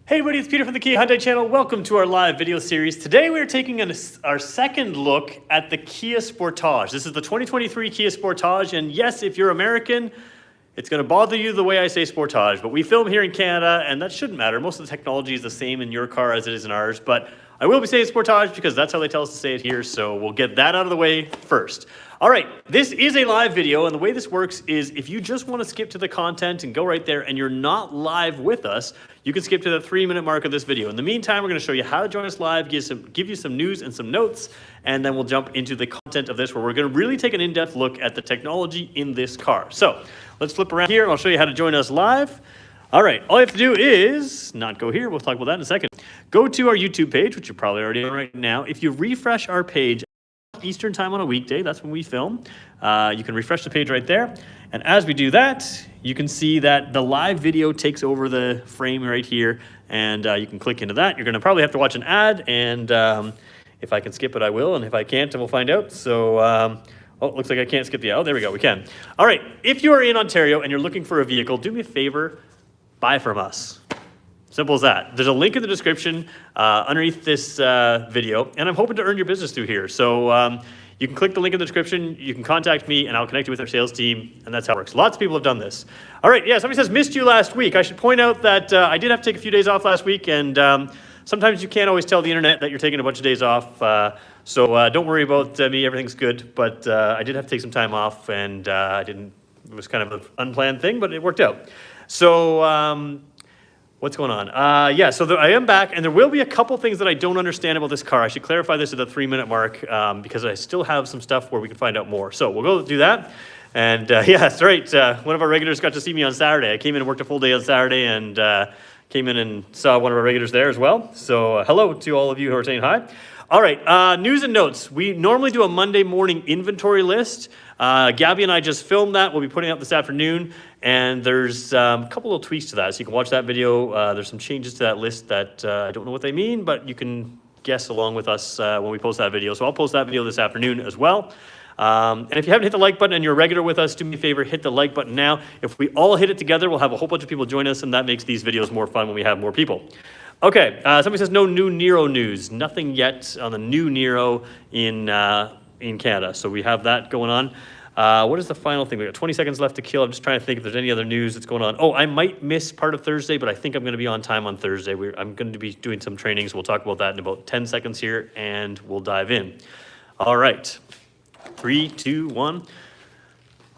Hey everybody, it's Peter from the Kia Hyundai channel. Welcome to our live video series. Today we are taking our second look at the Kia Sportage. This is the 2023 Kia Sportage, and yes, if you're American, it's going to bother you the way I say Sportage, but we film here in Canada, and that shouldn't matter. Most of the technology is the same in your car as it is in ours, but I will be saying Sportage because that's how they tell us to say it here, so we'll get that out of the way first. All right, this is a live video, and the way this works is if you just want to skip to the content and go right there and you're not live with us, you can skip to the 3-minute mark of this video. In the meantime, we're going to show you how to join us live, give you some news and some notes, and then we'll jump into the content of this where we're going to really take an in-depth look at the technology in this car. So let's flip around here and I'll show you how to join us live. All right, all you have to do is not go here. We'll talk about that in a second. Go to our YouTube page, which you're probably already on right now. If you refresh our page, Eastern time on a weekday, that's when we film. You can refresh the page right there. And as we do that, you can see that the live video takes over the frame right here. And you can click into that. You're going to probably have to watch an ad. And if I can skip it, I will. And if I can't, then we'll find out. So, oh, it looks like I can't skip the ad. Oh, there we go. We can. All right. If you are in Ontario and you're looking for a vehicle, do me a favor. Buy from us. Simple as that. There's a link in the description underneath this video, and I'm hoping to earn your business through here. So you can click the link in the description, you can contact me, and I'll connect you with our sales team, and that's how it works. Lots of people have done this. All right, yeah, somebody says, missed you last week. I should point out that I did have to take a few days off last week, and sometimes you can't always tell the internet that you're taking a bunch of days off. So don't worry about me, everything's good, but I did have to take some time off, and it was kind of an unplanned thing, but it worked out. So, what's going on? Yeah, so I am back, and there will be a couple things that I don't understand about this car. I should clarify this at the 3-minute mark because I still have some stuff where we can find out more. So we'll go do that. And yeah, that's right. One of our regulars got to see me on Saturday. I came in and worked a full day on Saturday and came in and saw one of our regulars there as well. So hello to all of you who are saying hi. All right, news and notes. We normally do a Monday morning inventory list. Gabby and I just filmed that. We'll be putting it up this afternoon. And there's a couple little tweaks to that. So you can watch that video. There's some changes to that list that I don't know what they mean, but you can guess along with us when we post that video. So I'll post that video this afternoon as well. And if you haven't hit the like button and you're a regular with us, do me a favor, hit the like button now. If we all hit it together, we'll have a whole bunch of people join us, and that makes these videos more fun when we have more people. Okay, somebody says no new Nero news. Nothing yet on the new Nero in Canada. So we have that going on. What is the final thing? We got 20 seconds left to kill. I'm just trying to think if there's any other news that's going on. Oh, I might miss part of Thursday, but I think I'm going to be on time on Thursday. I'm going to be doing some trainings. We'll talk about that in about 10 seconds here, and we'll dive in. All right. 3, 2, 1.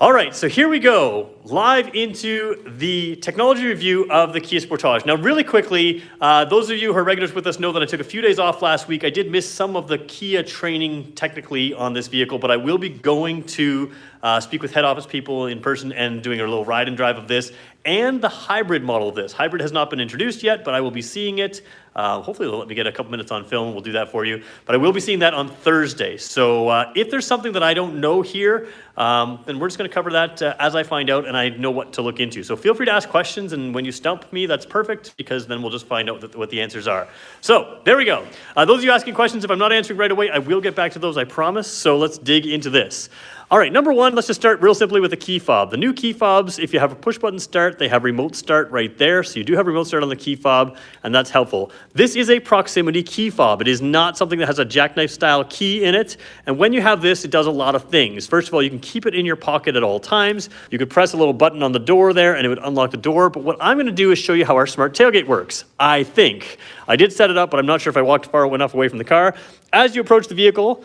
All right, so here we go, live into the technology review of the Kia Sportage. Now, really quickly, those of you who are regulars with us know that I took a few days off last week. I did miss some of the Kia training technically on this vehicle, but I will be going to speak with head office people in person and doing a little ride and drive of this and the hybrid model of this. Hybrid has not been introduced yet, but I will be seeing it. Hopefully they'll let me get a couple minutes on film. We'll do that for you. But I will be seeing that on Thursday. So if there's something that I don't know here, then we're just going to cover that as I find out and I know what to look into. So feel free to ask questions, and when you stump me, that's perfect, because then we'll just find out what the answers are. So there we go. Those of you asking questions, if I'm not answering right away, I will get back to those, I promise. So let's dig into this. All right, number one, let's just start real simply with the key fob. The new key fobs, if you have a push button start, they have remote start right there. So you do have remote start on the key fob, and that's helpful. This is a proximity key fob. It is not something that has a jackknife style key in it. And when you have this, it does a lot of things. First of all, you can keep it in your pocket at all times. You could press a little button on the door there and it would unlock the door. But what I'm gonna do is show you how our smart tailgate works, I think. I did set it up, but I'm not sure if I walked far enough away from the car. As you approach the vehicle,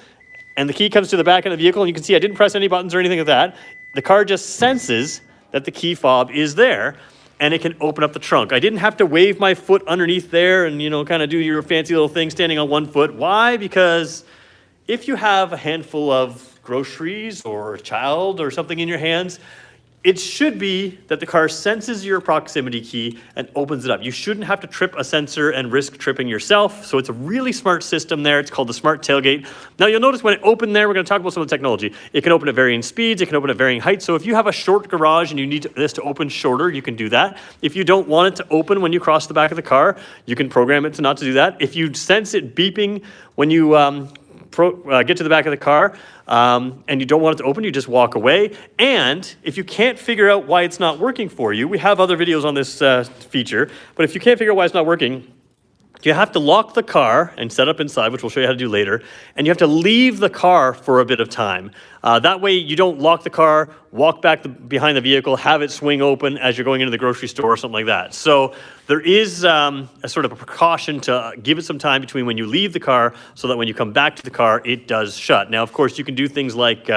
and the key comes to the back of the vehicle, and you can see I didn't press any buttons or anything like that. The car just senses that the key fob is there, and it can open up the trunk. I didn't have to wave my foot underneath there and, kind of do your fancy little thing standing on one foot. Why? Because if you have a handful of groceries or a child or something in your hands, it should be that the car senses your proximity key and opens it up. You shouldn't have to trip a sensor and risk tripping yourself. So it's a really smart system there. It's called the Smart Tailgate. Now you'll notice when it opened there, we're going to talk about some of the technology. It can open at varying speeds. It can open at varying heights. So if you have a short garage and you need this to open shorter, you can do that. If you don't want it to open when you cross the back of the car, you can program it to not to do that. If you sense it beeping when you get to the back of the car and you don't want it to open, you just walk away. And if you can't figure out why it's not working for you, we have other videos on this feature, but if you can't figure out why it's not working, you have to lock the car and set up inside, which we'll show you how to do later, and you have to leave the car for a bit of time. That way you don't lock the car, walk back behind the vehicle, have it swing open as you're going into the grocery store or something like that. So there is a sort of a precaution to give it some time between when you leave the car so that when you come back to the car, it does shut. Now, of course, you can do things like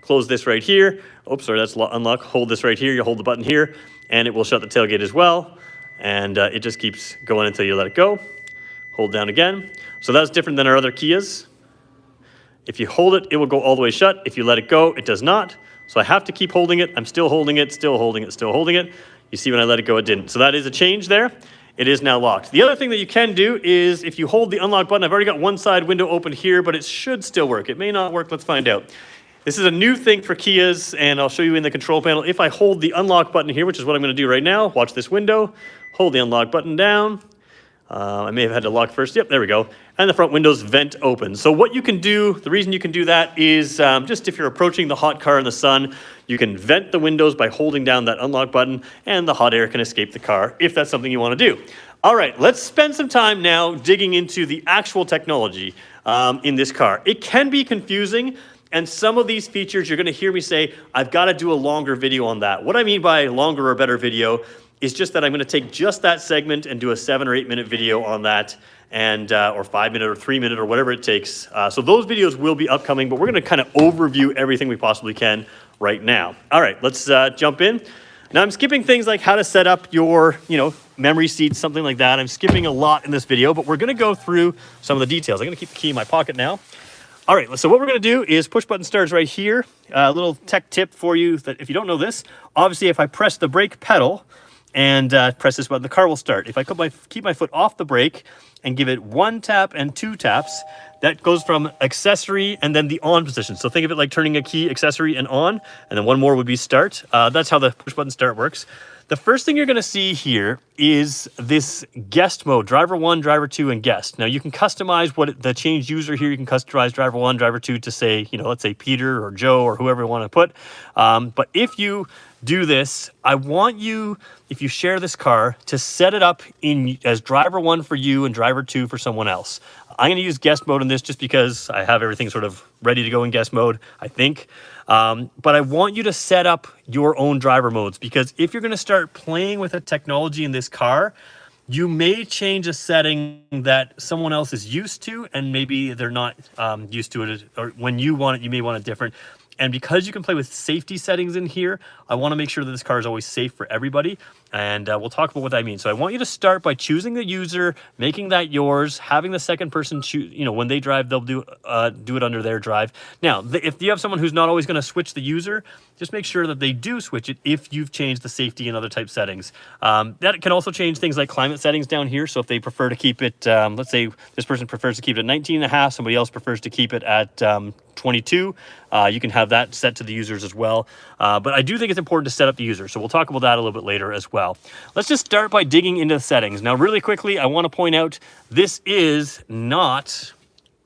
close this right here. Oops, sorry, that's unlock. Hold this right here. You hold the button here, and it will shut the tailgate as well. And it just keeps going until you let it go. Hold down again. So that's different than our other Kias. If you hold it, it will go all the way shut. If you let it go, it does not. So I have to keep holding it. I'm still holding it, still holding it, still holding it. You see when I let it go, it didn't. So that is a change there. It is now locked. The other thing that you can do is if you hold the unlock button, I've already got one side window open here, but it should still work. It may not work. Let's find out. This is a new thing for Kias, and I'll show you in the control panel. If I hold the unlock button here, which is what I'm going to do right now, watch this window, hold the unlock button down. I may have had to lock first. Yep, there we go. And the front windows vent open. So what you can do, the reason you can do that is just if you're approaching the hot car in the sun, you can vent the windows by holding down that unlock button, and the hot air can escape the car if that's something you want to do. All right, let's spend some time now digging into the actual technology in this car. It can be confusing. And some of these features, you're going to hear me say, I've got to do a longer video on that. What I mean by longer or better video is just that I'm going to take just that segment and do a 7 or 8 minute video on that, and or 5 minute or 3 minute or whatever it takes. So those videos will be upcoming, but we're going to kind of overview everything we possibly can right now. All right, let's jump in. Now I'm skipping things like how to set up your, memory seats, something like that. I'm skipping a lot in this video, but we're going to go through some of the details. I'm going to keep the key in my pocket now. All right, so what we're going to do is push button starts right here. A little tech tip for you that if you don't know this, obviously if I press the brake pedal and press this button, the car will start. If I keep my foot off the brake and give it 1 tap and 2 taps, that goes from accessory and then the on position. So think of it like turning a key, accessory and on, and then one more would be start. That's how the push button start works. The first thing you're going to see here is this guest mode, driver 1, driver 2, and guest. Now you can customize the change user here. You can customize driver 1, driver 2 to say, let's say Peter or Joe or whoever you want to put. But if you do this, I want you, if you share this car, to set it up as driver 1 for you and driver 2 for someone else. I'm going to use guest mode in this just because I have everything sort of ready to go in guest mode, I think. But I want you to set up your own driver modes, because if you're going to start playing with the technology in this car, you may change a setting that someone else is used to, and maybe they're not used to it, or when you want it, you may want it different. And because you can play with safety settings in here, I want to make sure that this car is always safe for everybody. And we'll talk about what that means. So I want you to start by choosing the user, making that yours, having the second person choose, when they drive, they'll do it under their drive. Now, if you have someone who's not always going to switch the user, just make sure that they do switch it if you've changed the safety and other type settings. That can also change things like climate settings down here. So if they prefer to keep it, let's say this person prefers to keep it at 19.5, somebody else prefers to keep it at 22, you can have that set to the users as well. But I do think it's important to set up the user. So we'll talk about that a little bit later as well. Let's just start by digging into the settings. Now, really quickly, I want to point out this is not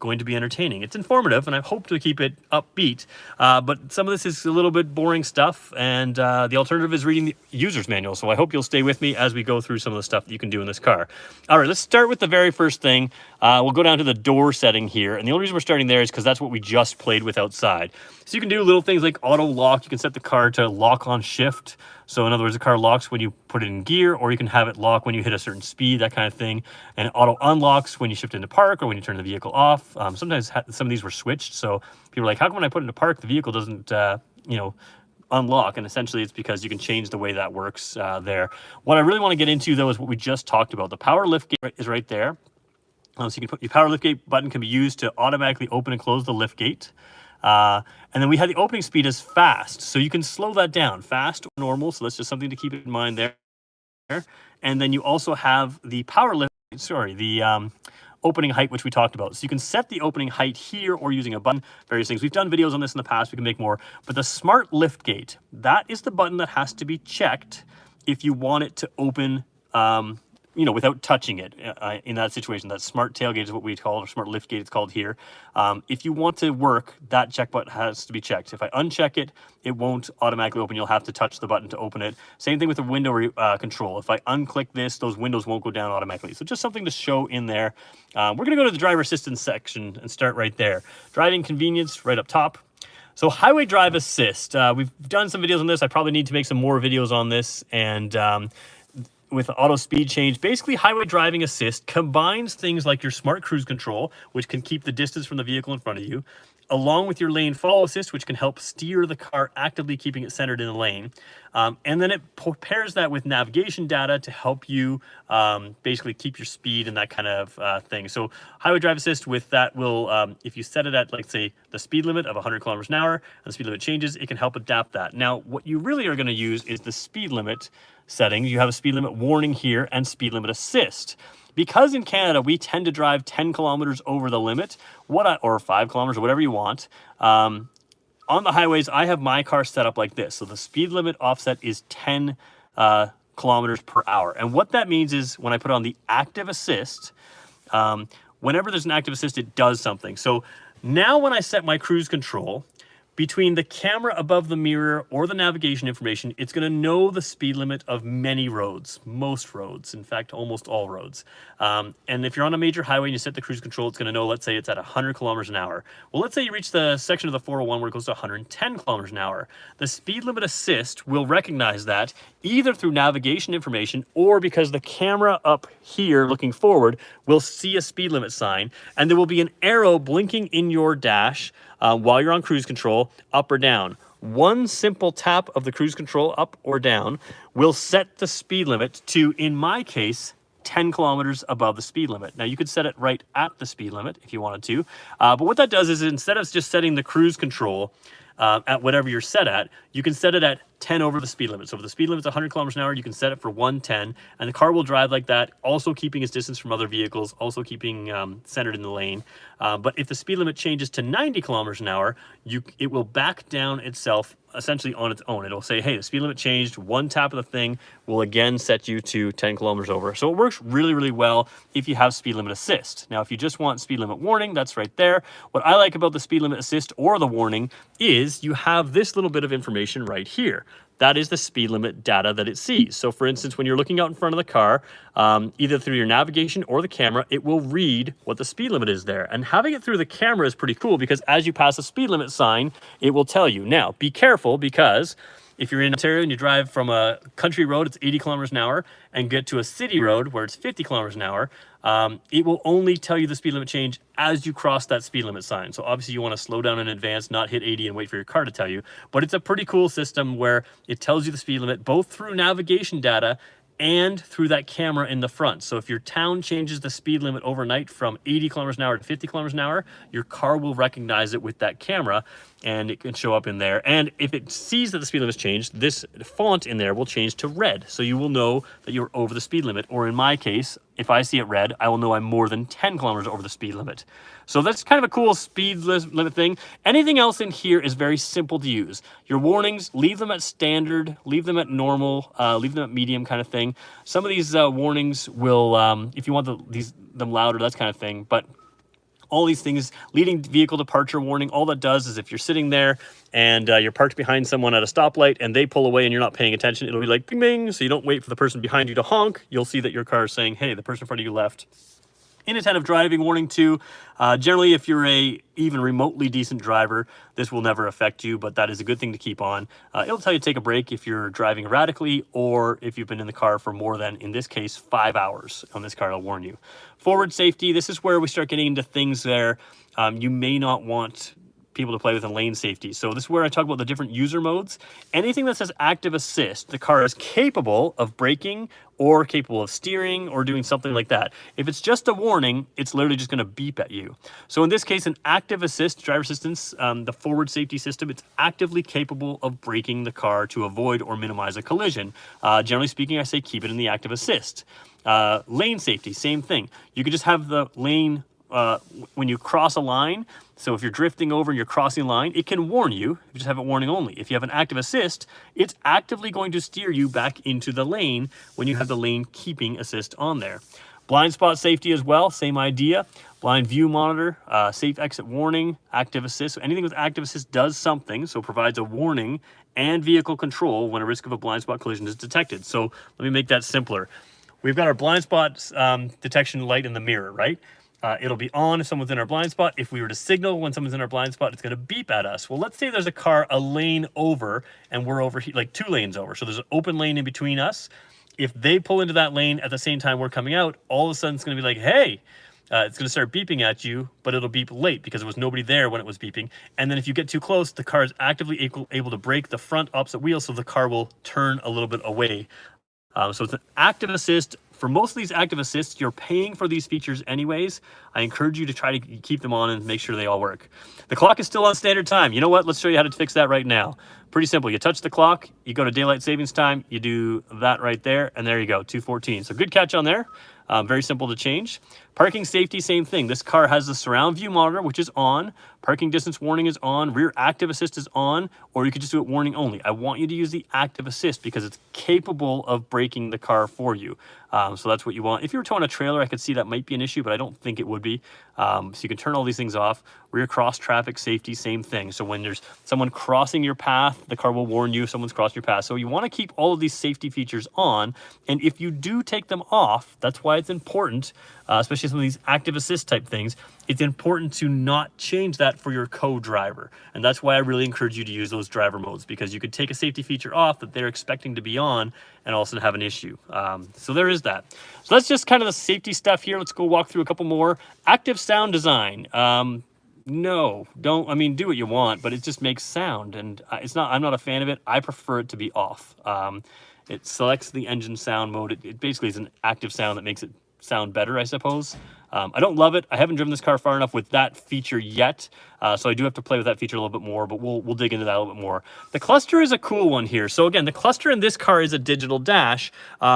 going to be entertaining. It's informative, and I hope to keep it upbeat, but some of this is a little bit boring stuff, and the alternative is reading the user's manual. So I hope you'll stay with me as we go through some of the stuff that you can do in this car. All right, let's start with the very first thing. We'll go down to the door setting here, and the only reason we're starting there is because that's what we just played with outside. So you can do little things like auto lock. You can set the car to lock on shift. So in other words, the car locks when you put it in gear, or you can have it lock when you hit a certain speed, that kind of thing. And it auto unlocks when you shift into park or when you turn the vehicle off. Sometimes some of these were switched. So people are like, how come when I put it into park, the vehicle doesn't, unlock? And essentially it's because you can change the way that works there. What I really want to get into though is what we just talked about. The power liftgate is right there. So you can put your power liftgate button can be used to automatically open and close the liftgate. And then we had the opening speed as fast, so you can slow that down, fast or normal. So that's just something to keep in mind there. And then you also have the opening height, which we talked about. So you can set the opening height here or using a button, various things. We've done videos on this in the past. We can make more. But the smart liftgate, that is the button that has to be checked if you want it to open without touching it in that situation. That smart tailgate is what we call it, or smart liftgate it's called here. If you want to work, that check button has to be checked. If I uncheck it, it won't automatically open. You'll have to touch the button to open it. Same thing with the window control. If I unclick this, those windows won't go down automatically. So just something to show in there. We're going to go to the driver assistance section and start right there. Driving convenience right up top. So highway drive assist. We've done some videos on this. I probably need to make some more videos on this. And with auto speed change, basically highway driving assist combines things like your smart cruise control, which can keep the distance from the vehicle in front of you, along with your lane follow assist, which can help steer the car, actively keeping it centered in the lane. And then it pairs that with navigation data to help you basically keep your speed and that kind of thing. So highway drive assist with that will, if you set it at, like, say, the speed limit of 100 kilometers an hour, and the speed limit changes, it can help adapt that. Now, what you really are going to use is the speed limit settings. You have a speed limit warning here and speed limit assist. Because in Canada, we tend to drive 10 kilometers over the limit, or 5 kilometers, or whatever you want. On the highways, I have my car set up like this. So the speed limit offset is 10 kilometers per hour. And what that means is when I put on the active assist, whenever there's an active assist, it does something. So now when I set my cruise control, between the camera above the mirror or the navigation information, it's going to know the speed limit of many roads, most roads, in fact, almost all roads. And if you're on a major highway and you set the cruise control, it's going to know, let's say it's at 100 kilometers an hour. Well, let's say you reach the section of the 401 where it goes to 110 kilometers an hour. The speed limit assist will recognize that either through navigation information or because the camera up here looking forward will see a speed limit sign, and there will be an arrow blinking in your dash while you're on cruise control, up or down. One simple tap of the cruise control up or down will set the speed limit to, in my case, 10 kilometers above the speed limit. Now, you could set it right at the speed limit if you wanted to, but what that does is instead of just setting the cruise control at whatever you're set at, you can set it at 10 over the speed limit. So if the speed limit is 100 kilometers an hour, you can set it for 110, and the car will drive like that, also keeping its distance from other vehicles, also keeping centered in the lane. But if the speed limit changes to 90 kilometers an hour, it will back down itself essentially on its own. It'll say, hey, the speed limit changed. One tap of the thing will again set you to 10 kilometers over. So it works really, really well if you have speed limit assist. Now, if you just want speed limit warning, that's right there. What I like about the speed limit assist or the warning is you have this little bit of information right here. That is the speed limit data that it sees. So for instance, when you're looking out in front of the car, either through your navigation or the camera, it will read what the speed limit is there. And having it through the camera is pretty cool because as you pass a speed limit sign, it will tell you. Now, be careful because if you're in Ontario and you drive from a country road, it's 80 kilometers an hour, and get to a city road where it's 50 kilometers an hour, it will only tell you the speed limit change as you cross that speed limit sign. So obviously you want to slow down in advance, not hit 80 and wait for your car to tell you. But it's a pretty cool system where it tells you the speed limit both through navigation data and through that camera in the front. So if your town changes the speed limit overnight from 80 kilometers an hour to 50 kilometers an hour, your car will recognize it with that camera and it can show up in there. And if it sees that the speed limit has changed, this font in there will change to red. So you will know that you're over the speed limit. Or in my case, if I see it red, I will know I'm more than 10 kilometers over the speed limit. So that's kind of a cool speed limit thing. Anything else in here is very simple to use. Your warnings, leave them at standard, leave them at normal, leave them at medium kind of thing. Some of these warnings will, if you want them louder, that's kind of thing. But all these things, leading vehicle departure warning, all that does is if you're sitting there and you're parked behind someone at a stoplight and they pull away and you're not paying attention, it'll be like bing, bing. So you don't wait for the person behind you to honk. You'll see that your car is saying, hey, the person in front of you left. Inattentive driving warning too. Generally, if you're a even remotely decent driver, this will never affect you, but that is a good thing to keep on. It'll tell you to take a break if you're driving erratically or if you've been in the car for more than, in this case, 5 hours. On this car, it'll warn you. Forward safety, this is where we start getting into things there you may not want people to play with in lane safety. So this is where I talk about the different user modes. Anything that says active assist, the car is capable of braking or capable of steering or doing something like that. If it's just a warning, it's literally just going to beep at you. So in this case, an active assist, driver assistance, the forward safety system, it's actively capable of braking the car to avoid or minimize a collision. Generally speaking, I say keep it in the active assist. Lane safety, same thing. You could just have the lane when you cross a line. So if you're drifting over and you're crossing a line, it can warn you. You just have it warning only. If you have an active assist, it's actively going to steer you back into the lane when you have the lane keeping assist on there. Blind spot safety as well, same idea. Blind view monitor, safe exit warning, active assist. So anything with active assist does something, so it provides a warning and vehicle control when a risk of a blind spot collision is detected. So let me make that simpler. We've got our blind spot detection light in the mirror, right? It'll be on if someone's in our blind spot. If we were to signal when someone's in our blind spot, it's going to beep at us. Well, let's say there's a car a lane over and we're over here, like 2 lanes over. So there's an open lane in between us. If they pull into that lane at the same time we're coming out, all of a sudden it's going to be like, hey, it's going to start beeping at you, but it'll beep late because there was nobody there when it was beeping. And then if you get too close, the car is actively able to brake the front opposite wheel, so the car will turn a little bit away. So it's an active assist. For most of these active assists, you're paying for these features anyways. I encourage you to try to keep them on and make sure they all work. The clock is still on standard time. You know what? Let's show you how to fix that right now. Pretty simple. You touch the clock, you go to daylight savings time, you do that right there, and there you go, 2:14. So good catch on there. Very simple to change. Parking safety, same thing. This car has the surround view monitor, which is on. Parking distance warning is on. Rear active assist is on, or you could just do it warning only. I want you to use the active assist because it's capable of braking the car for you. So that's what you want. If you were towing a trailer, I could see that might be an issue, but I don't think it would be. So you can turn all these things off. Rear cross traffic safety, same thing. So when there's someone crossing your path, the car will warn you if someone's crossing your path. So you want to keep all of these safety features on. And if you do take them off, that's why it's important, especially some of these active assist type things, it's important to not change that for your co-driver. And that's why I really encourage you to use those driver modes, because you could take a safety feature off that they're expecting to be on and also have an issue. So there is that. So that's just kind of the safety stuff here. Let's go walk through a couple more. Active sound design. No, don't, I mean, do what you want, but it just makes sound, and I'm not a fan of it. I prefer it to be off. It selects the engine sound mode. It basically is an active sound that makes it sound better, I suppose. I don't love it. I haven't driven this car far enough with that feature yet, so I do have to play with that feature a little bit more, but we'll dig into that a little bit more. The cluster is a cool one here. So again, the cluster in this car is a digital dash.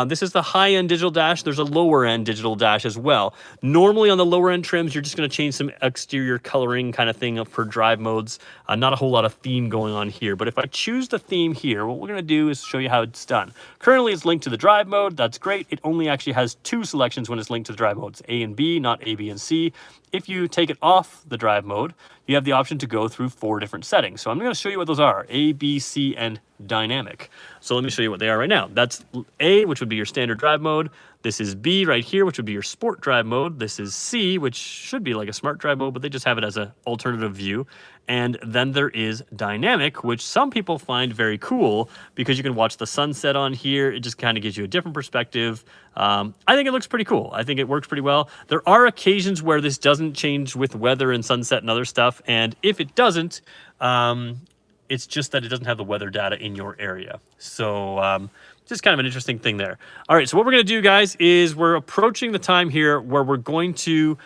This is the high-end digital dash. There's a lower-end digital dash as well. Normally on the lower-end trims, you're just going to change some exterior coloring kind of thing for drive modes. Not a whole lot of theme going on here, but if I choose the theme here, what we're going to do is show you how it's done. Currently, it's linked to the drive mode. That's great. It only actually has 2 selections when it's linked to the drive modes, A and B, not A, B, and C. If you take it off the drive mode, you have the option to go through 4 different settings. So I'm going to show you what those are: A, B, C, and dynamic. So let me show you what they are right now. That's A, which would be your standard drive mode. This is B right here, which would be your sport drive mode. This is C, which should be like a smart drive mode, but they just have it as an alternative view. And then there is dynamic, which some people find very cool because you can watch the sunset on here. It just kind of gives you a different perspective. I think it looks pretty cool. I think it works pretty well. There are occasions where this doesn't change with weather and sunset and other stuff. And if it doesn't, it's just that it doesn't have the weather data in your area. So just kind of an interesting thing there. All right, so what we're going to do, guys, is we're approaching the time here where we're going to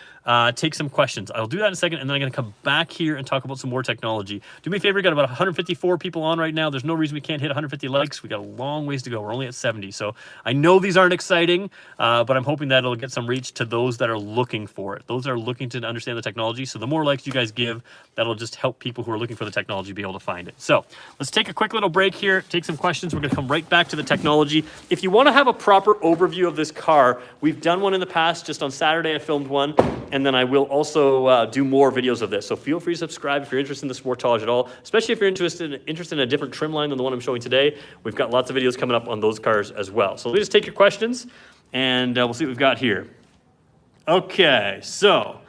take some questions. I'll do that in a second, and then I'm going to come back here and talk about some more technology. Do me a favor, we got about 154 people on right now. There's no reason we can't hit 150 likes. We got a long ways to go. We're only at 70. So I know these aren't exciting, but I'm hoping that it'll get some reach to those that are looking for it. Those that are looking to understand the technology. So the more likes you guys give, that'll just help people who are looking for the technology be able to find it. So let's take a quick little break here, take some questions. We're going to come right back to the technology. If you want to have a proper overview of this car, we've done one in the past. Just on Saturday, I filmed one. And then I will also do more videos of this. So feel free to subscribe if you're interested in the Sportage at all, especially if you're interested in a different trim line than the one I'm showing today. We've got lots of videos coming up on those cars as well. So let me just take your questions, and we'll see what we've got here. Okay, so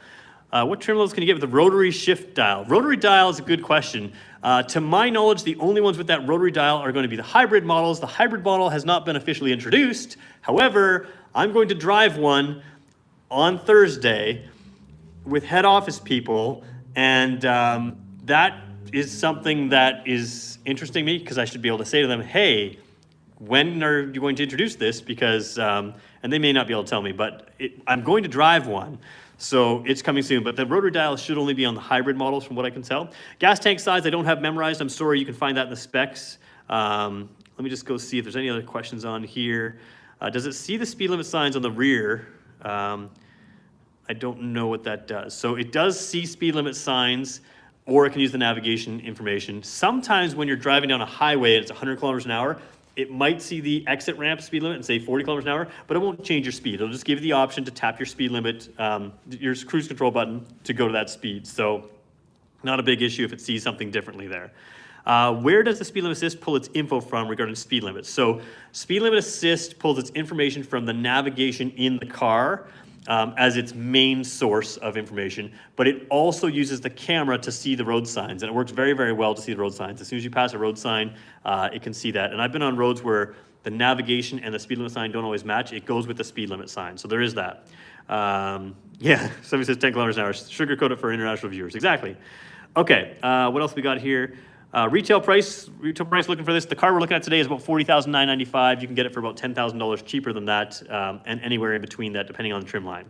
what trim levels can you get with the rotary shift dial? Rotary dial is a good question. To my knowledge, the only ones with that rotary dial are going to be the hybrid models. The hybrid model has not been officially introduced. However, I'm going to drive one on Thursday with head office people, and that is something that is interesting me, because I should be able to say to them, hey, when are you going to introduce this? Because, and they may not be able to tell me, but I'm going to drive one, so it's coming soon. But the rotary dial should only be on the hybrid models from what I can tell. Gas tank size I don't have memorized. I'm sorry, you can find that in the specs. Let me just go see if there's any other questions on here. Does it see the speed limit signs on the rear? I don't know what that does. So it does see speed limit signs, or it can use the navigation information. Sometimes when you're driving down a highway and it's 100 kilometers an hour, it might see the exit ramp speed limit and say 40 kilometers an hour, but it won't change your speed. It'll just give you the option to tap your speed limit, your cruise control button to go to that speed. So not a big issue if it sees something differently there. Where does the speed limit assist pull its info from regarding speed limits? So speed limit assist pulls its information from the navigation in the car as its main source of information, but it also uses the camera to see the road signs, and it works very, very well to see the road signs. As soon as you pass a road sign, it can see that. And I've been on roads where the navigation and the speed limit sign don't always match. It goes with the speed limit sign, so there is that. Yeah, somebody says 10 kilometers an hour. Sugarcoat it for international viewers. Exactly. Okay, what else we got here? Retail price looking for this. The car we're looking at today is about $40,995. You can get it for about $10,000 cheaper than that, and anywhere in between that, depending on the trim line.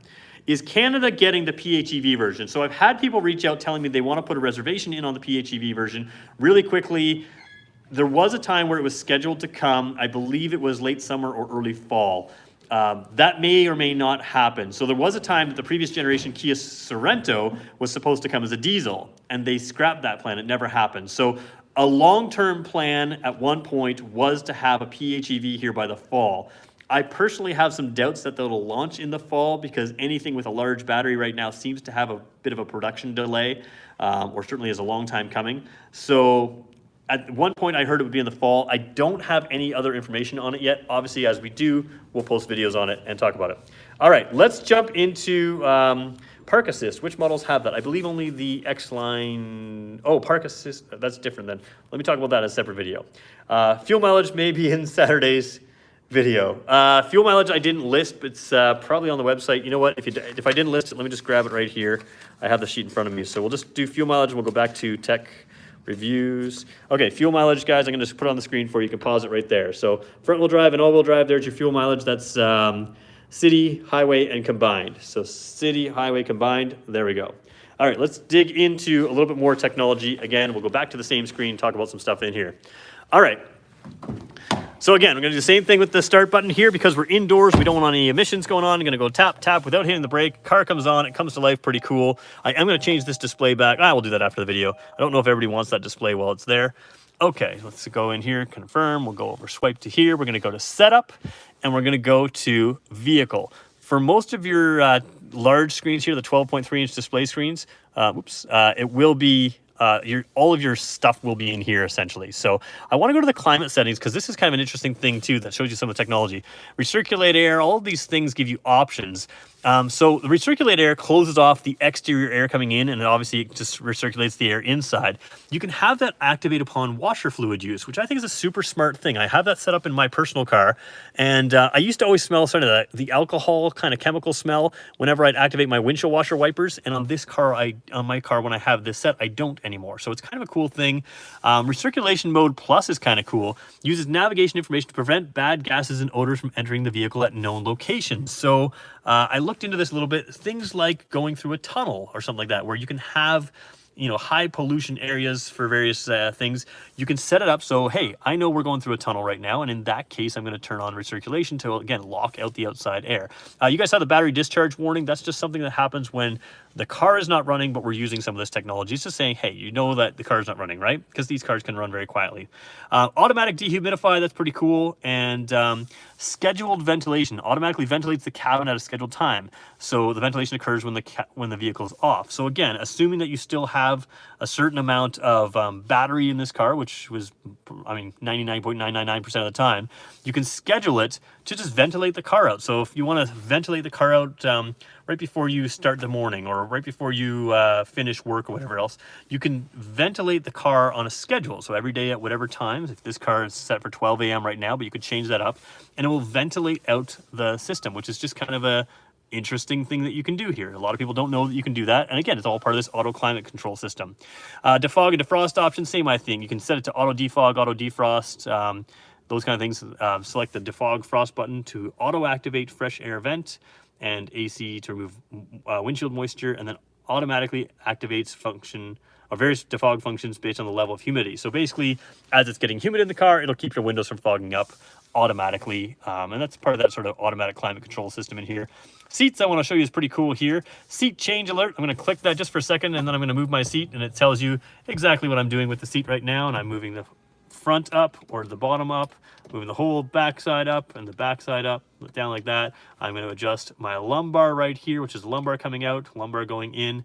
Is Canada getting the PHEV version? So I've had people reach out telling me they want to put a reservation in on the PHEV version. Really quickly, there was a time where it was scheduled to come. I believe it was late summer or early fall. That may or may not happen. So there was a time that the previous generation Kia Sorento was supposed to come as a diesel, and they scrapped that plan. It never happened. So a long-term plan at one point was to have a PHEV here by the fall. I personally have some doubts that they'll launch in the fall, because anything with a large battery right now seems to have a bit of a production delay, or certainly is a long time coming. So at one point, I heard it would be in the fall. I don't have any other information on it yet. Obviously, as we do, we'll post videos on it and talk about it. All right, let's jump into Park Assist. Which models have that? I believe only the X-Line. Oh, Park Assist, that's different then. Let me talk about that in a separate video. Fuel mileage may be in Saturday's video. Fuel mileage I didn't list, but it's probably on the website. You know what? If I didn't list it, let me just grab it right here. I have the sheet in front of me. So we'll just do fuel mileage, and we'll go back to tech reviews. Okay, fuel mileage, guys, I'm gonna just put it on the screen for you. You can pause it right there. So front wheel drive and all wheel drive, there's your fuel mileage. That's city, highway, and combined. So city, highway, combined, there we go. All right, let's dig into a little bit more technology. Again, we'll go back to the same screen, talk about some stuff in here. All right. So again, we're gonna do the same thing with the start button here, because we're indoors, we don't want any emissions going on. I'm gonna go tap, tap without hitting the brake. Car comes on, it comes to life, pretty cool. I am gonna change this display back. We'll do that after the video. I don't know if everybody wants that display while it's there. Okay, let's go in here, confirm. We'll go over swipe to here. We're gonna go to setup, and we're gonna go to vehicle. For most of your large screens here, the 12.3-inch display screens, it will be all of your stuff will be in here essentially. So I want to go to the climate settings, because this is kind of an interesting thing too that shows you some of the technology. Recirculate air, all of these things give you options. So the recirculate air closes off the exterior air coming in, and obviously it just recirculates the air inside. You can have that activate upon washer fluid use, which I think is a super smart thing. I have that set up in my personal car, and I used to always smell sort of the alcohol kind of chemical smell whenever I'd activate my windshield washer wipers. And on this car, on my car, when I have this set, I don't anymore. So it's kind of a cool thing. Recirculation mode plus is kind of cool. Uses navigation information to prevent bad gases and odors from entering the vehicle at known locations. So I looked into this a little bit. Things like going through a tunnel or something like that, where you can have, you know, high pollution areas for various things. You can set it up so, hey, I know we're going through a tunnel right now, and in that case, I'm going to turn on recirculation to, again, lock out the outside air. You guys saw the battery discharge warning. That's just something that happens when the car is not running, but we're using some of this technology. It's just saying, hey, you know that the car is not running, right? Because these cars can run very quietly. Automatic dehumidify, that's pretty cool. And scheduled ventilation automatically ventilates the cabin at a scheduled time. So the ventilation occurs when the vehicle is off. So again, assuming that you still have a certain amount of battery in this car, which was, I mean, 99.999% of the time, you can schedule it to just ventilate the car out. So if you want to ventilate the car out right before you start the morning, or right before you finish work or whatever else, you can ventilate the car on a schedule. So every day at whatever times, if this car is set for 12 a.m. right now, but you could change that up, and it will ventilate out the system, which is just kind of a interesting thing that you can do here. A lot of people don't know that you can do that. And again, it's all part of this auto climate control system. Defog and defrost options, same I think. You can set it to auto defog, auto defrost, those kind of things. Select the defog frost button to auto activate fresh air vent, and AC to remove windshield moisture, and then automatically activates function or various defog functions based on the level of humidity. So basically, as it's getting humid in the car, it'll keep your windows from fogging up automatically, and that's part of that sort of automatic climate control system in here. Seats I want to show you is pretty cool here. Seat change alert. I'm going to click that just for a second, and then I'm going to move my seat, and it tells you exactly what I'm doing with the seat right now, and I'm moving the front up or the bottom up, moving the whole back side up and the back side up, down like that. I'm going to adjust my lumbar right here, which is lumbar coming out, lumbar going in.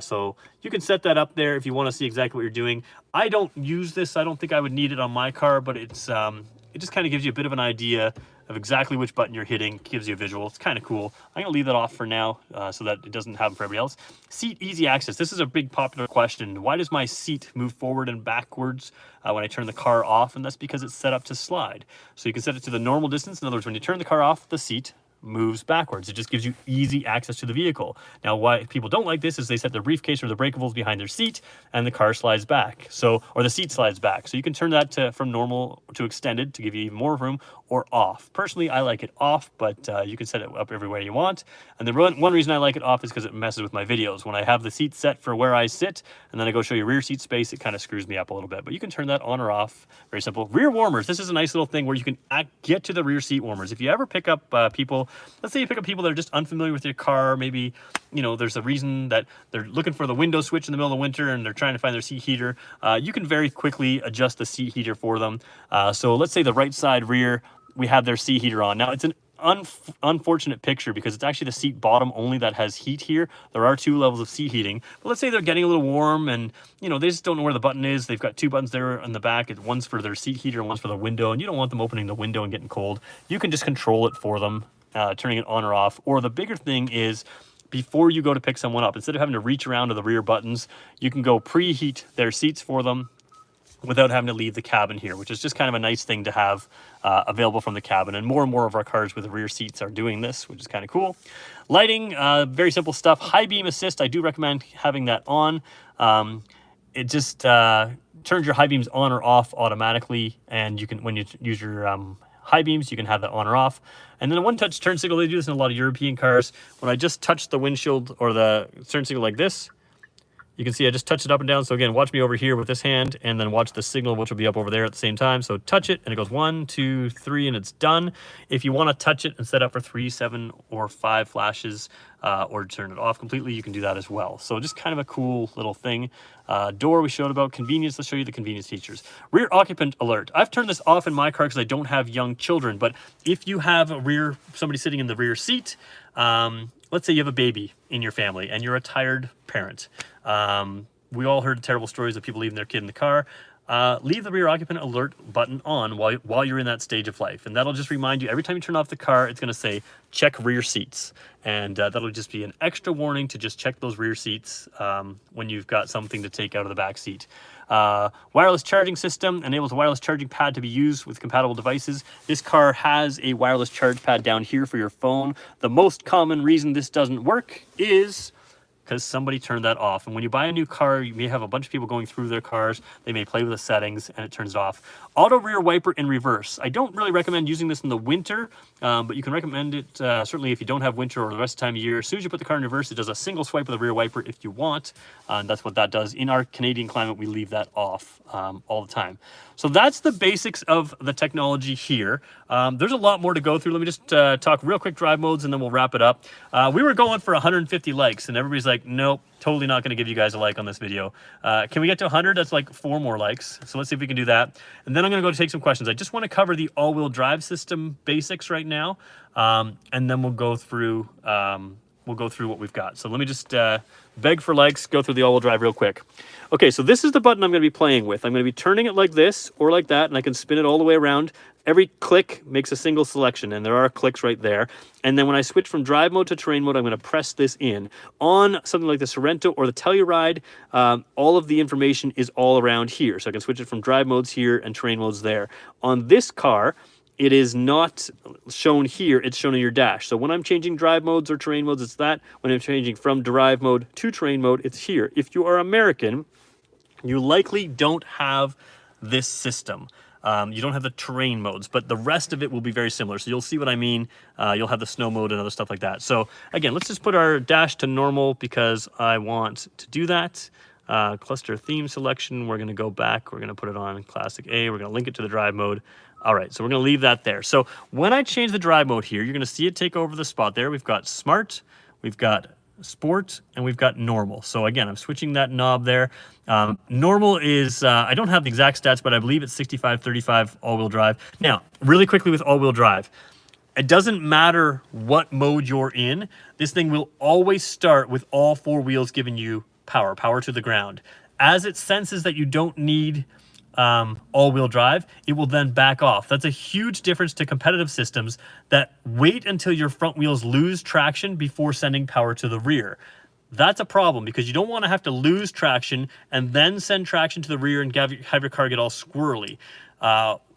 So you can set that up there if you want to see exactly what you're doing. I don't use this. I don't think I would need it on my car, but it's it just kind of gives you a bit of an idea of exactly which button you're hitting. Gives you a visual. It's kind of cool. I'm going to leave that off for now so that it doesn't happen for everybody else. Seat easy access. This is a big popular question. Why does my seat move forward and backwards when I turn the car off? And that's because it's set up to slide. So you can set it to the normal distance. In other words, when you turn the car off, the seat moves backwards. It just gives you easy access to the vehicle. Now, why people don't like this is they set the briefcase or the breakables behind their seat and the car slides back. So, or the seat slides back. So you can turn that from normal to extended to give you even more room, or off. Personally, I like it off, but you can set it up every way you want. And the one reason I like it off is because it messes with my videos. When I have the seat set for where I sit, and then I go show you rear seat space, it kind of screws me up a little bit. But you can turn that on or off. Very simple. Rear warmers. This is a nice little thing where you can get to the rear seat warmers. If you ever pick up people, let's say you pick up people that are just unfamiliar with your car, maybe, you know, there's a reason that they're looking for the window switch in the middle of the winter and they're trying to find their seat heater. You can very quickly adjust the seat heater for them. So let's say the right side rear, we have their seat heater on. Now, it's an unfortunate picture because it's actually the seat bottom only that has heat here. There are 2 levels of seat heating, but let's say they're getting a little warm and, you know, they just don't know where the button is. They've got 2 buttons there in the back. One's for their seat heater and one's for the window, and you don't want them opening the window and getting cold. You can just control it for them, turning it on or off. Or the bigger thing is, before you go to pick someone up, instead of having to reach around to the rear buttons, you can go preheat their seats for them without having to leave the cabin here, which is just kind of a nice thing to have available from the cabin. And more of our cars with the rear seats are doing this, which is kind of cool. Lighting, very simple stuff. High beam assist, I do recommend having that on. It just turns your high beams on or off automatically, and you can, when you use your high beams, you can have that on or off. And then the one-touch turn signal, they do this in a lot of European cars. When I just touch the windshield or the turn signal like this, you can see I just touch it up and down. So again, watch me over here with this hand and then watch the signal, which will be up over there at the same time. So touch it and it goes 1, 2, 3, and it's done. If you want to touch it and set up for 3, 7, or 5 flashes or turn it off completely, you can do that as well. So just kind of a cool little thing. Door we showed about. Convenience, let's show you the convenience features. Rear occupant alert. I've turned this off in my car because I don't have young children, but if you have somebody sitting in the rear seat, let's say you have a baby in your family and you're a tired parent. We all heard terrible stories of people leaving their kid in the car. Leave the rear occupant alert button on while you're in that stage of life. And that'll just remind you every time you turn off the car, it's going to say check rear seats. And that'll just be an extra warning to just check those rear seats when you've got something to take out of the back seat. Wireless charging system enables a wireless charging pad to be used with compatible devices. This car has a wireless charge pad down here for your phone. The most common reason this doesn't work is because somebody turned that off. And when you buy a new car, you may have a bunch of people going through their cars. They may play with the settings and it turns it off. Auto rear wiper in reverse. I don't really recommend using this in the winter, but you can recommend it certainly if you don't have winter or the rest of the time of year. As soon as you put the car in reverse, it does a single swipe of the rear wiper if you want. And that's what that does. In our Canadian climate, we leave that off all the time. So that's the basics of the technology here. There's a lot more to go through. Let me just talk real quick drive modes and then we'll wrap it up. We were going for 150 likes and everybody's like, nope, totally not going to give you guys a like on this video. Can we get to 100? That's like 4 more likes. So let's see if we can do that. And then I'm going to go take some questions. I just want to cover the all-wheel drive system basics right now. And then we'll go through what we've got. So let me just beg for likes, go through the all-wheel drive real quick. Okay, so this is the button I'm going to be playing with. I'm going to be turning it like this or like that, and I can spin it all the way around. Every click makes a single selection, and there are clicks right there. And then when I switch from drive mode to terrain mode, I'm going to press this in. On something like the Sorento or the Telluride, all of the information is all around here. So I can switch it from drive modes here and terrain modes there. On this car, it is not shown here, it's shown in your dash. So when I'm changing drive modes or terrain modes, it's that. When I'm changing from drive mode to terrain mode, it's here. If you are American, you likely don't have this system. You don't have the terrain modes, but the rest of it will be very similar. So you'll see what I mean. You'll have the snow mode and other stuff like that. So again, let's just put our dash to normal because I want to do that. Cluster theme selection, we're going to go back. We're going to put it on classic A. We're going to link it to the drive mode. All right, so we're going to leave that there. So when I change the drive mode here, you're going to see it take over the spot there. We've got Smart, we've got Sport, and we've got Normal. So again, I'm switching that knob there. Normal is, I don't have the exact stats, but I believe it's 65-35 all-wheel drive. Now, really quickly with all-wheel drive, it doesn't matter what mode you're in. This thing will always start with all four wheels giving you power to the ground. As it senses that you don't need all-wheel drive, it will then back off. That's a huge difference to competitive systems that wait until your front wheels lose traction before sending power to the rear. That's a problem because you don't want to have to lose traction and then send traction to the rear and have your car get all squirrely.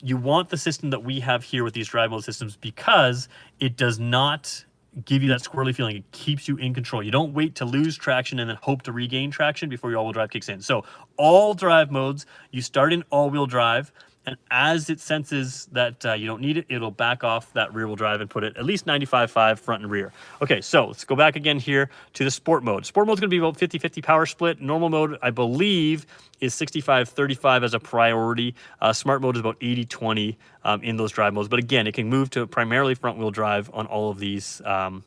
You want the system that we have here with these drive mode systems because it does not give you that squirrely feeling. It keeps you in control. You don't wait to lose traction and then hope to regain traction before your all-wheel drive kicks in. So all drive modes, you start in all-wheel drive, and as it senses that you don't need it, it'll back off that rear-wheel drive and put it at least 95.5 front and rear. Okay, so let's go back again here to the sport mode. Sport mode is going to be about 50-50 power split. Normal mode, I believe, is 65-35 as a priority. Smart mode is about 80-20 in those drive modes. But again, it can move to primarily front-wheel drive on all of these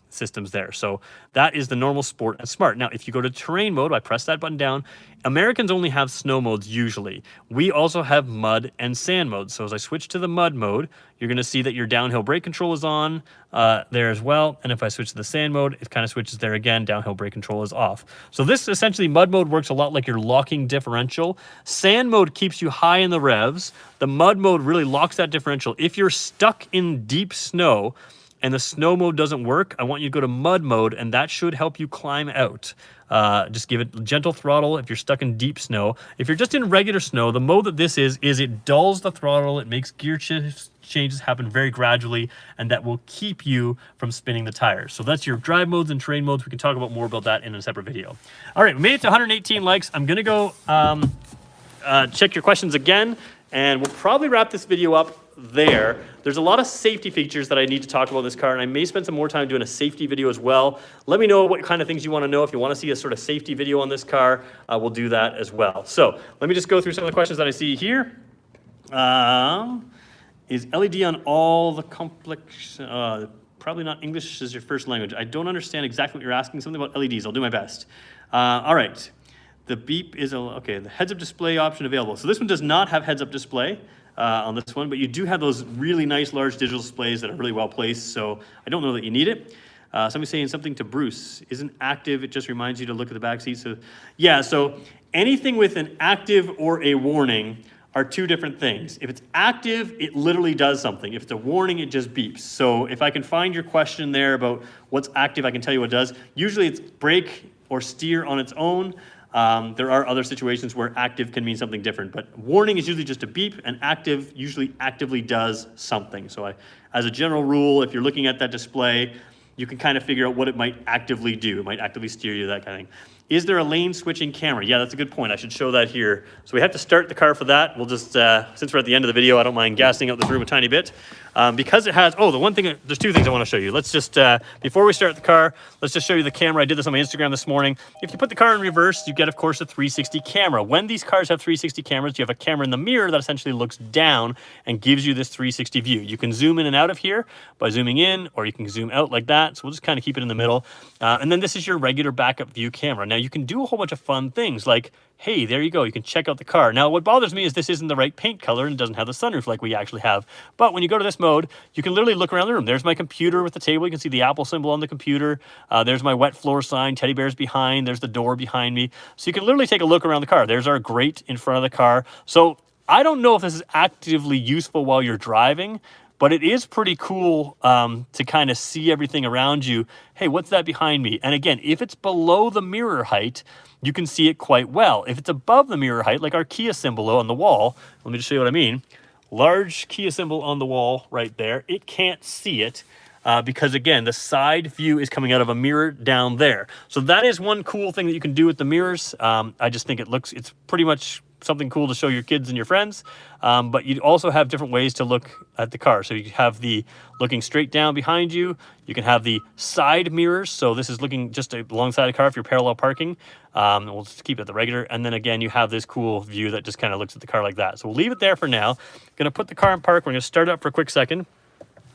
systems there. So that is the normal, sport, and smart. Now, if you go to terrain mode, I press that button down. Americans only have snow modes usually. We also have mud and sand modes. So as I switch to the mud mode, you're going to see that your downhill brake control is on there as well. And if I switch to the sand mode, it kind of switches there again. Downhill brake control is off. So this essentially, mud mode works a lot like your locking differential. Sand mode keeps you high in the revs. The mud mode really locks that differential. If you're stuck in deep snow and the snow mode doesn't work, I want you to go to mud mode, and that should help you climb out. Just give it gentle throttle if you're stuck in deep snow. If you're just in regular snow, the mode that this is it dulls the throttle. It makes gear changes happen very gradually, and that will keep you from spinning the tires. So that's your drive modes and terrain modes. We can talk about more about that in a separate video. All right, we made it to 118 likes. I'm going to go check your questions again, and we'll probably wrap this video up there. There's a lot of safety features that I need to talk about in this car, and I may spend some more time doing a safety video as well. Let me know what kind of things you want to know. If you want to see a sort of safety video on this car, we'll do that as well. So let me just go through some of the questions that I see here. Is LED on all the complex, probably not English as your first language. I don't understand exactly what you're asking. Something about LEDs. I'll do my best. All right. The beep is, okay, the heads-up display option available. So this one does not have heads-up display on this one, but you do have those really nice large digital displays that are really well placed, so I don't know that you need it. Somebody's saying something to Bruce. Isn't active, it just reminds you to look at the back seat. So yeah, so anything with an active or a warning are two different things. If it's active, it literally does something. If it's a warning, it just beeps. So if I can find your question there about what's active, I can tell you what it does. Usually it's brake or steer on its own. There are other situations where active can mean something different, but warning is usually just a beep, and active usually actively does something. So as a general rule, if you're looking at that display, you can kind of figure out what it might actively do. It might actively steer you, that kind of thing. Is there a lane switching camera? Yeah, that's a good point. I should show that here. So we have to start the car for that. We'll just, since we're at the end of the video, I don't mind gassing out this room a tiny bit. Because it has, the one thing, there's two things I want to show you. Let's just, before we start the car, let's just show you the camera. I did this on my Instagram this morning. If you put the car in reverse, you get, of course, a 360 camera. When these cars have 360 cameras, you have a camera in the mirror that essentially looks down and gives you this 360 view. You can zoom in and out of here by zooming in, or you can zoom out like that. So we'll just kind of keep it in the middle. And then this is your regular backup view camera. Now you can do a whole bunch of fun things like, hey, there you go, you can check out the car. Now what bothers me is this isn't the right paint color and doesn't have the sunroof like we actually have. But when you go to this mode, you can literally look around the room. There's my computer with the table. You can see the Apple symbol on the computer. There's my wet floor sign, teddy bears behind. There's the door behind me. So you can literally take a look around the car. There's our grate in front of the car. So I don't know if this is actively useful while you're driving, but it is pretty cool to kind of see everything around you. Hey, what's that behind me? And again, if it's below the mirror height, you can see it quite well. If it's above the mirror height, like our Kia symbol on the wall, let me just show you what I mean. Large Kia symbol on the wall right there. It can't see it because, again, the side view is coming out of a mirror down there. So that is one cool thing that you can do with the mirrors. I just think it's pretty much something cool to show your kids and your friends. But you also have different ways to look at the car. So you have the looking straight down behind you. You can have the side mirrors. So this is looking just alongside a car if you're parallel parking. We'll just keep it the regular. And then again, you have this cool view that just kind of looks at the car like that. So we'll leave it there for now. Going to put the car in park. We're going to start it up for a quick second.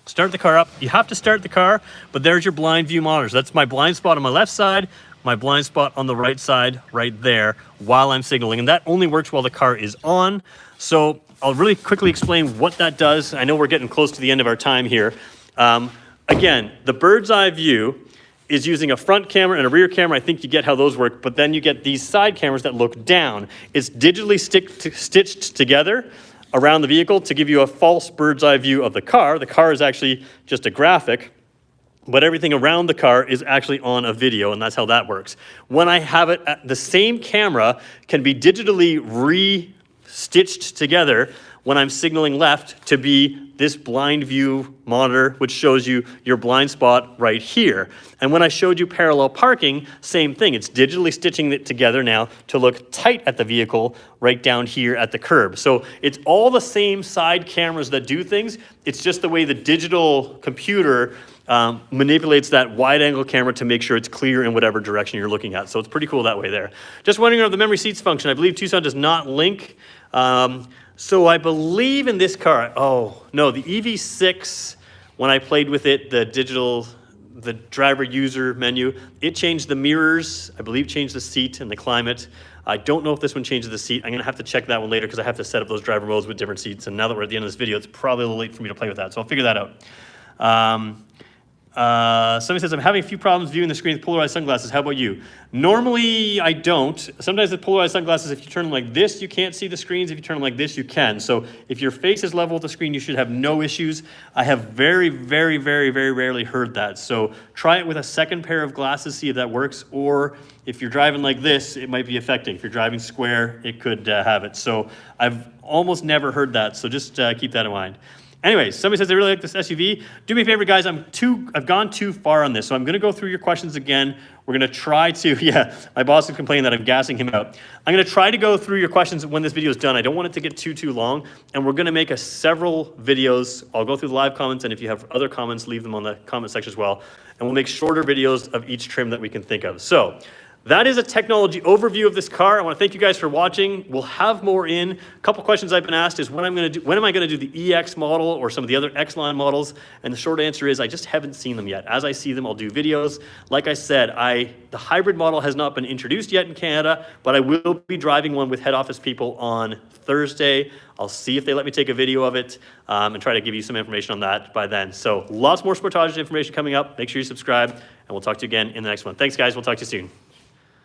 Start the car up. You have to start the car, but there's your blind view monitors. That's my blind spot on my left side, my blind spot on the right side right there while I'm signaling. And that only works while the car is on. So I'll really quickly explain what that does. I know we're getting close to the end of our time here. Again, the bird's eye view is using a front camera and a rear camera. I think you get how those work, but then you get these side cameras that look down. It's digitally stitched together around the vehicle to give you a false bird's eye view of the car. The car is actually just a graphic, but everything around the car is actually on a video, and that's how that works. When I have it, the same camera can be digitally re-stitched together when I'm signaling left to be this blind view monitor, which shows you your blind spot right here. And when I showed you parallel parking, same thing. It's digitally stitching it together now to look tight at the vehicle right down here at the curb. So it's all the same side cameras that do things. It's just the way the digital computer manipulates that wide angle camera to make sure it's clear in whatever direction you're looking at. So it's pretty cool that way there. Just wondering about the memory seats function. I believe Tucson does not link. So I believe in this car, oh no, the EV6, when I played with it, the driver user menu, it changed the mirrors, I believe changed the seat and the climate. I don't know if this one changes the seat. I'm gonna have to check that one later because I have to set up those driver modes with different seats. And now that we're at the end of this video, it's probably a little late for me to play with that. So I'll figure that out. Somebody says, I'm having a few problems viewing the screen with polarized sunglasses. How about you? Normally, I don't. Sometimes with polarized sunglasses, if you turn them like this, you can't see the screens. If you turn them like this, you can. So if your face is level with the screen, you should have no issues. I have very, very, very, very rarely heard that. So try it with a second pair of glasses, see if that works. Or if you're driving like this, it might be affecting. If you're driving square, it could have it. So I've almost never heard that. So just keep that in mind. Anyways, somebody says they really like this SUV. Do me a favor, guys. I've gone too far on this, so I'm going to go through your questions again. We're going to try to, yeah, my boss is complaining that I'm gassing him out. I'm going to try to go through your questions when this video is done. I don't want it to get too long, and we're going to make several videos. I'll go through the live comments, and if you have other comments, leave them on the comment section as well, and we'll make shorter videos of each trim that we can think of. So that is a technology overview of this car. I want to thank you guys for watching. We'll have more in. A couple questions I've been asked is when am I going to do the EX model or some of the other X-Line models? And the short answer is I just haven't seen them yet. As I see them, I'll do videos. Like I said, the hybrid model has not been introduced yet in Canada, but I will be driving one with head office people on Thursday. I'll see if they let me take a video of it and try to give you some information on that by then. So lots more Sportage information coming up. Make sure you subscribe, and we'll talk to you again in the next one. Thanks, guys. We'll talk to you soon.